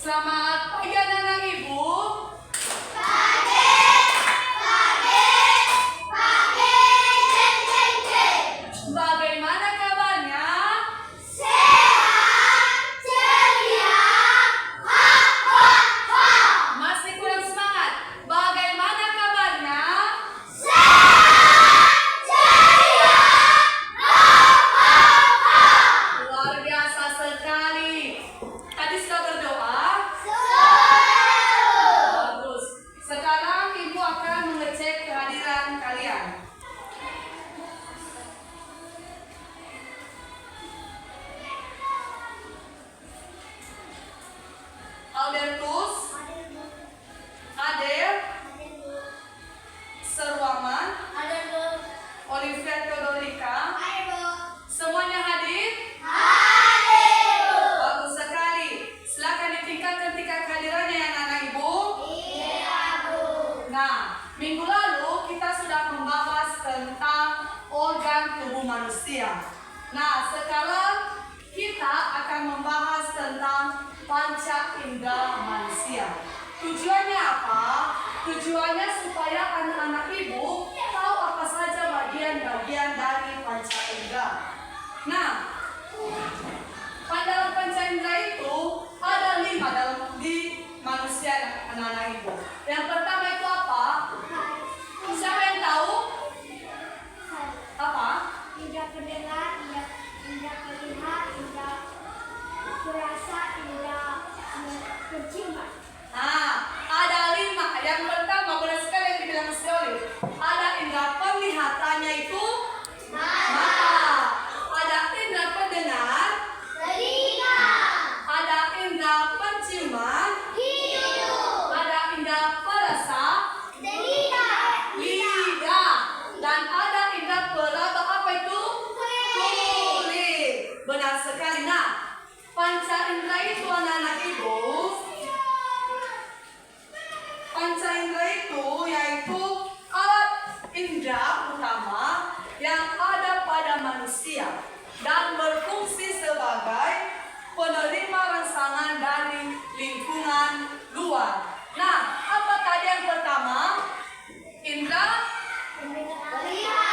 Selamat pagi anak-anak ibu. Bagaimana kabarnya? Masih kurang semangat. Bagaimana kabarnya? Luar biasa sekali. Tadi sudah berdoa? Bagus. Sekarang ibu akan mengecek kehadiran kalian. Albertus, Adel, Serwaman, Olivia Theodorika, semuanya hadir? Bagus sekali. Silakan ditingkatkan tingkat kehadirannya ya anak ibu. Nah, minggu lalu kita sudah membahas tentang organ tubuh manusia. Nah, sekarang kita akan membahas tentang panca indera manusia. Tujuannya apa? Tujuannya supaya anak-anak ibu tahu apa saja bagian-bagian dari panca indera. Nah, dalam panca indera itu ada 5 di manusia anak-anak ibu. Yang pertama itu apa? Siapa yang tahu? Apa? Indra pendengar, indra melihat, indra berasa, indra penciuman. Nah, ada 5. Yang pertama, benar sekali yang dibilang si Olive. Ada indra penglihatannya itu mata. Ada indra pendengar. Ada indra penciuman. Ada indra perasa. Lidah. Dan ada indra peraba. Apa itu? Kulit. Benar sekali. Nah, panca indera itu anak-anak ibu. Panca indera itu yaitu alat indera utama yang ada pada manusia dan berfungsi sebagai penerima rangsangan dari lingkungan luar. Nah, apa tadi yang pertama? Indra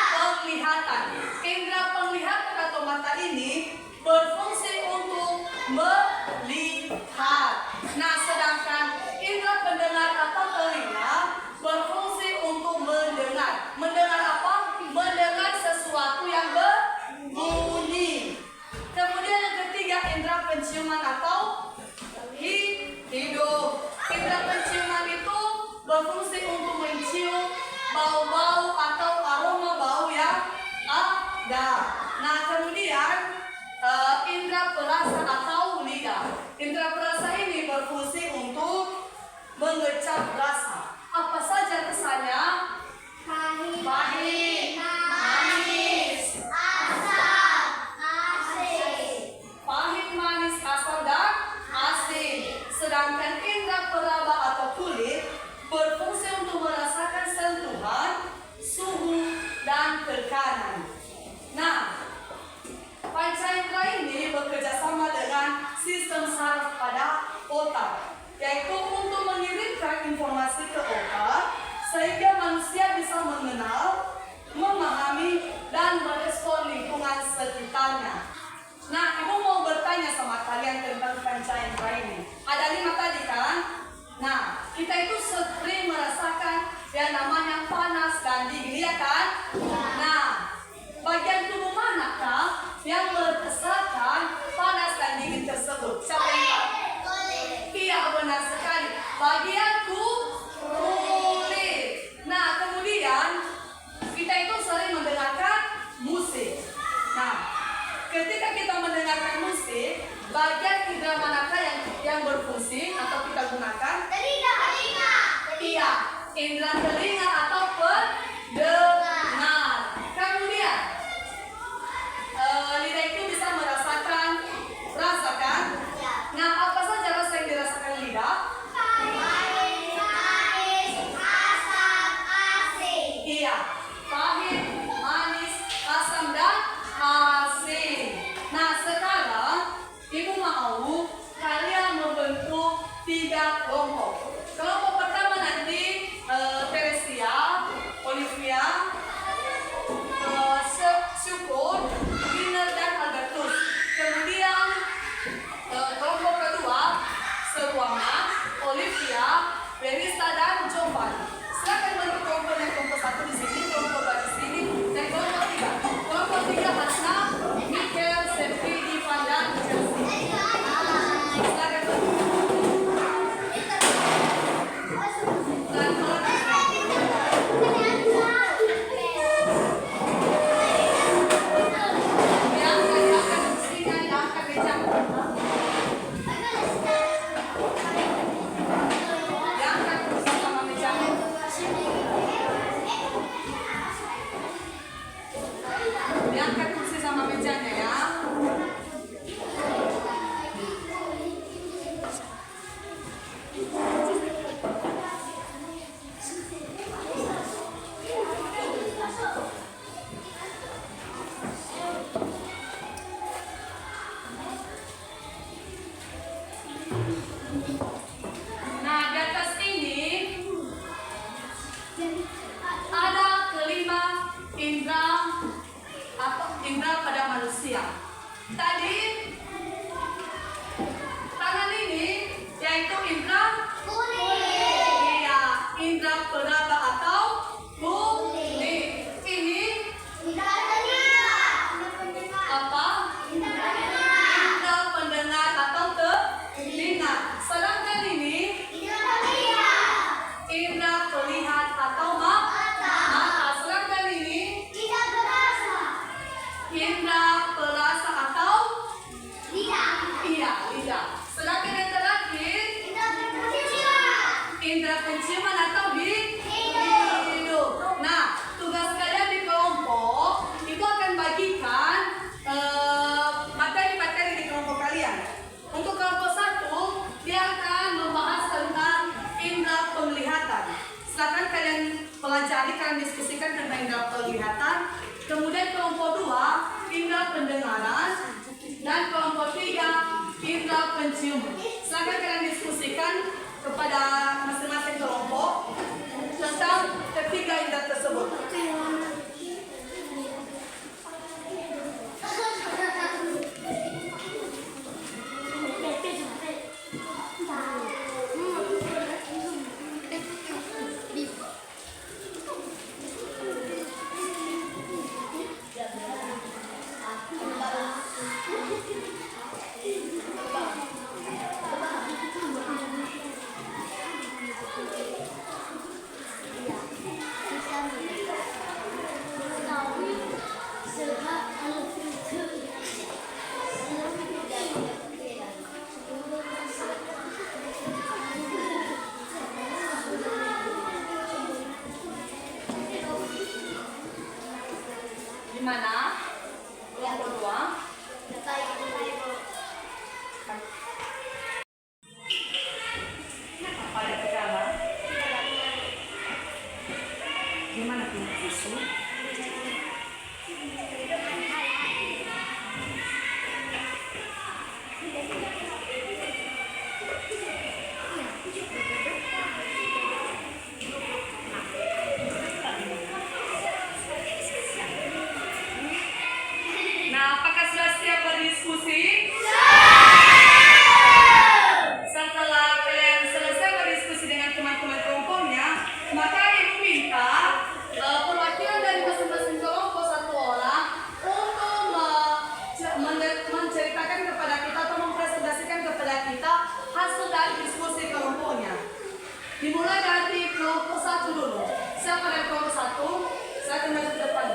penglihatan. Indra penglihatan atau mata ini berfungsi untuk melihat. Nah, sedangkan indra pendengar atau telinga berfungsi untuk mendengar. Mendengar apa? Mendengar sesuatu yang berbunyi. Kemudian yang ketiga, indra penciuman atau hidung. Indra penciuman itu berfungsi untuk mencium bau-bau atau aroma bau yang ada. Nah, kemudian indra perasa atau lidah. Indra perasa ini berfungsi untuk mengecap rasa. Apa saja rasanya? Pahit, manis. Pahit, manis, asam, dan asin. Sedangkan indra peraba atau kulit berfungsi untuk merasakan sentuhan, suhu, dan tekanan. Nah, panca indera ini bekerja sama dengan sistem saraf pada otak, yaitu untuk mengirimkan informasi ke otak sehingga manusia bisa mengenal, memahami, dan merespon lingkungan sekitarnya. Nah, ibu mau bertanya sama kalian tentang panca indera ini. Ada 5 tadi kan? Nah, kita itu sering merasakan yang namanya panas dan dingin, ya kan? Nah, bagian tubuh manakah yang merasakan panas dan dingin tersebut? Siapa yang tahu? Iya, benar sekali. Bagian kulit. Nah, kemudian kita itu sering mendengarkan musik. Nah, ketika kita mendengarkan musik, bagian indera manakah yang berfungsi atau kita gunakan? Iya, indera telinga atau pendengar. Kemudian lidah itu bisa merasakan rasa kan? Nah, apa saja rasa yang dirasakan lidah? Iya, pahit, manis, asam, dan asin. Nah, sekarang ibu mau kalian membentuk Tadi tangan ini yaitu indra iya, indra peraba atau kulit. Ini apa? Indra pendengar atau telinga. Sedangkan ini indra pelihat atau mata. Sedangkan ini indra perasa atau iya, lidah. Sedangkan yang terakhir indra penciuman atau hidung. Nah, tugas kalian di kelompok itu akan bagikan materi-materi di kelompok kalian. Untuk kelompok 1, dia akan membahas tentang indra penglihatan. Silakan kalian pelajari, kalian diskusikan tentang indra penglihatan. Kemudian kelompok 2, indra pendengaran. Dan kelompok 3, indra penciuman. Silakan kalian diskusikan kepada masing-masing kelompok tentang ketiga indra tersebut. Gimana? Kelompok 2. Apa ada kendala? Gimana punya tisu? Nah, apakah sudah siap berdiskusi? Setelah kalian selesai berdiskusi dengan teman-teman kelompoknya, maka ibu minta perwakilan dari masing-masing kelompok 1 orang untuk menceritakan kepada kita atau mempresentasikan kepada kita hasil dari diskusi kelompoknya. Dimulai dari kelompok 1 dulu. Siapa dari kelompok 1? Saya akan maju ke depan.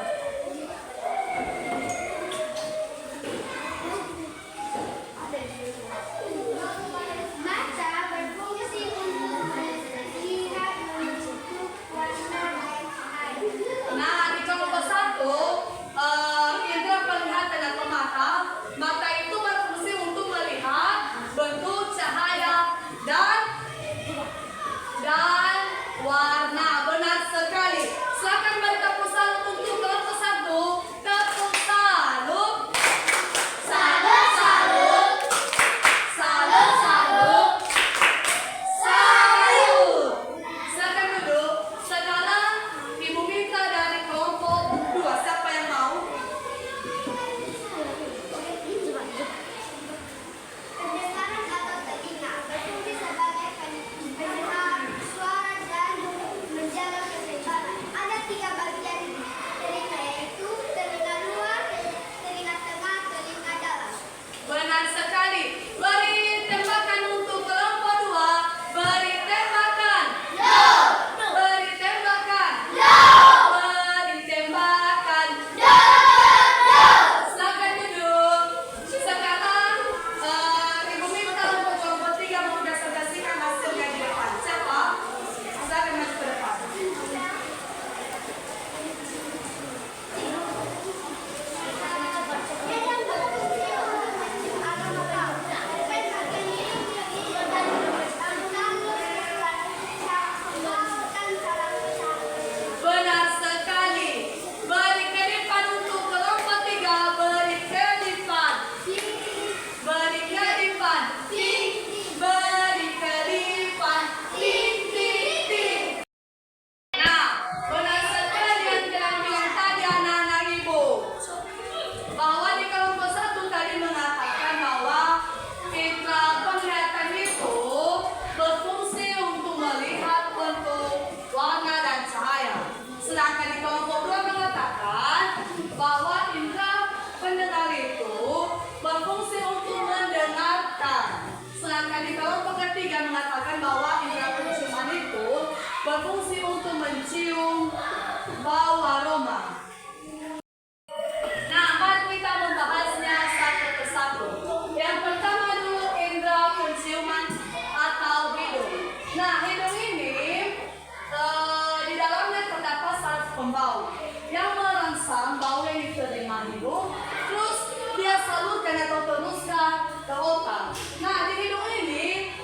atau teruskan ke otak. Nah, di hidung ini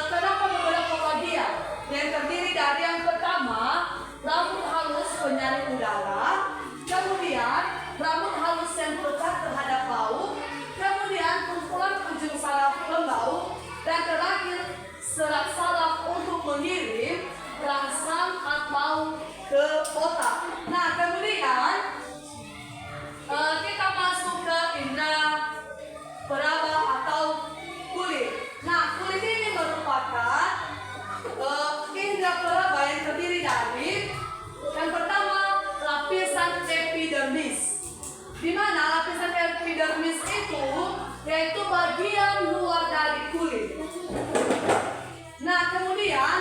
terdapat beberapa bagian yang terdiri dari yang pertama, rambut halus penyaring udara, kemudian rambut halus yang pekat terhadap bau, kemudian kumpulan ujung saraf pembau, dan terakhir serat saraf untuk mengirim rangsang atau ke otak. Nah, kemudian kita masuk ke indera peraba atau kulit. Nah, kulit ini merupakan indera peraba yang terdiri dari yang pertama lapisan epidermis, di mana lapisan epidermis itu yaitu bagian luar dari kulit. Nah, kemudian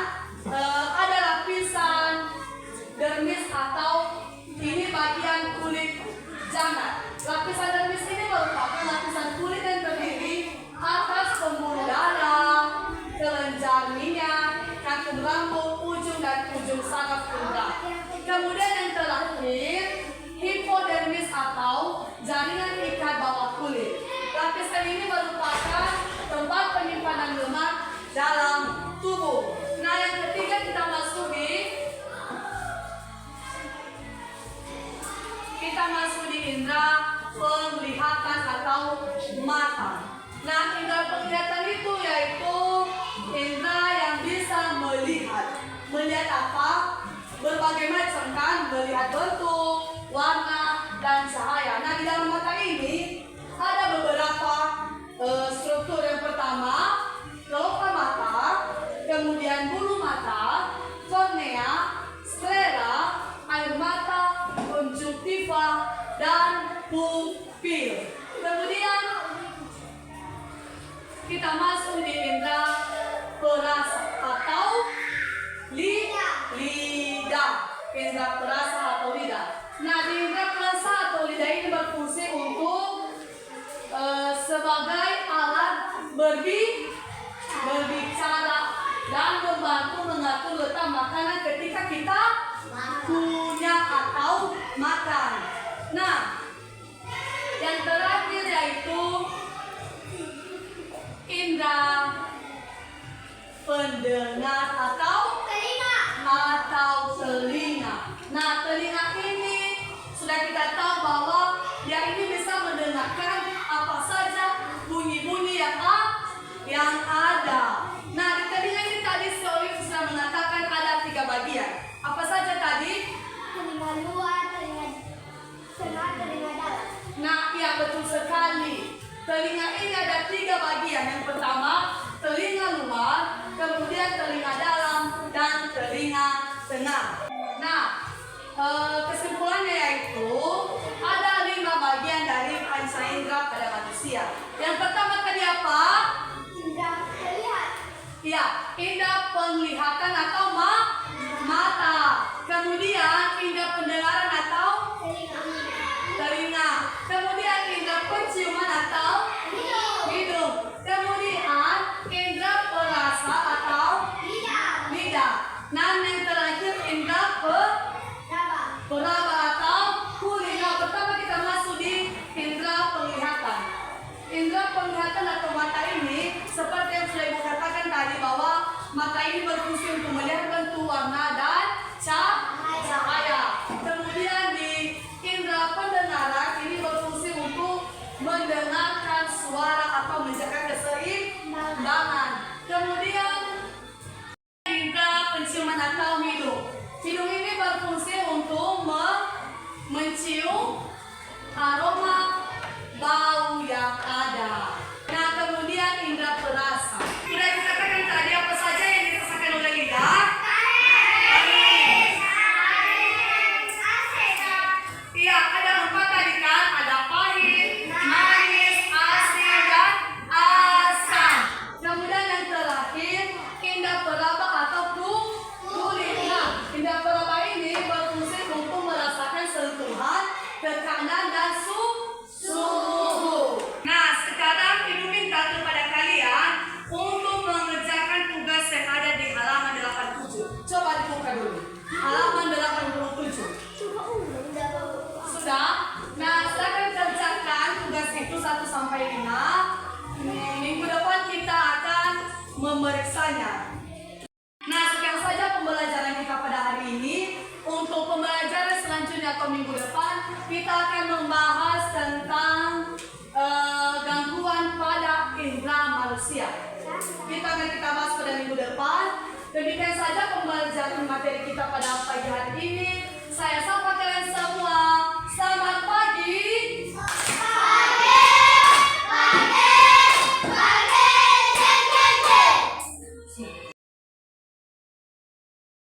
ada lapisan dermis atau ini bagian kulit jangat. Lapisan dermis ini merupakan lapisan kulit yang terdiri atas pembuluh darah, kelenjar minyak, kantung rambut, ujung dan ujung saraf gerak. Kemudian yang terakhir, hipodermis atau jaringan ikat bawah kulit. Lapisan ini merupakan tempat penyimpanan lemak dalam tubuh. Nah, yang ketiga kita masuk di indera penglihatan atau mata. Nah, indera penglihatan itu yaitu indera yang bisa melihat. Melihat apa? Berbagai macam kan, melihat bentuk, warna, dan cahaya. Nah, di dalam mata ini ada beberapa struktur. Yang pertama, kelopak mata, kemudian bulu mata, kornea, sklera, air mata, konjungtiva, dan pupil. Kemudian kita masuk di indera perasa atau lidah. Indera perasa atau lidah. Nah, di indera perasa atau lidah ini berfungsi untuk sebagai alat berbicara dan membantu mengatur letak makanan ketika kita punya atau makan. Nah, yang terakhir yaitu indera pendengar atau telinga. Nah, telinga ini sudah kita tahu bahwa dia ini bisa mendengarkan apa saja bunyi-bunyi yang ada. Nah, di telinga ini tadi si Olive sudah mengatakan ada 3 bagian. Apa saja tadi? Telinga luar, telinga tengah, telinga dalam. Nah, iya betul sekali. Telinga ini ada 3 bagian. Yang pertama, telinga luar, kemudian telinga dalam, dan telinga tengah. Nah, kesimpulannya yaitu ada 5 bagian dari panca indera pada manusia. Yang pertama tadi apa? Indera terlihat. Iya, indera penglihatan atau mata. Kemudian indera pendengaran atau telinga. Kemudian indera penciuman atau hidung. Kemudian indera perasa atau lidah. Nah, yang terakhir indera peraba atau kulit. Nah, pertama kita masuk di indera penglihatan. Indera penglihatan atau mata ini seperti yang sudah Ibu katakan tadi bahwa mata ini berfungsi untuk melihat bentuk, warna, dan cahaya. Kemudian di indera pendengaran ini berfungsi untuk mendengarkan suara atau menjaga keseimbangan. Kemudian indera penciuman atau hidung. Hidung ini berfungsi untuk mencium aroma bau yang ada. Nah, kemudian indera perasa. Sudah dikatakan tadi apa saja yang dirasakan oleh lidah? Iya, ada 4 tadi kan? Ada pahit, manis, asin, dan asam. Kemudian yang terakhir, indera peraba atau kulit. Nah, indera peraba ini berfungsi untuk merasakan sentuhan, tekanan, dan suhu. Nah, sekarang Ibu minta kepada kalian untuk mengerjakan tugas yang ada di halaman 87. Coba dibuka dulu. Halaman 87. Sudah? Nah, silakan kerjakan tugas itu 1 sampai 5. bertanya. Nah, sekian saja pembelajaran kita pada hari ini. Untuk pembelajaran selanjutnya atau minggu depan, kita akan membahas tentang gangguan pada indera manusia. Kita bahas pada minggu depan. Demikian saja pembelajaran materi kita pada pagi hari ini.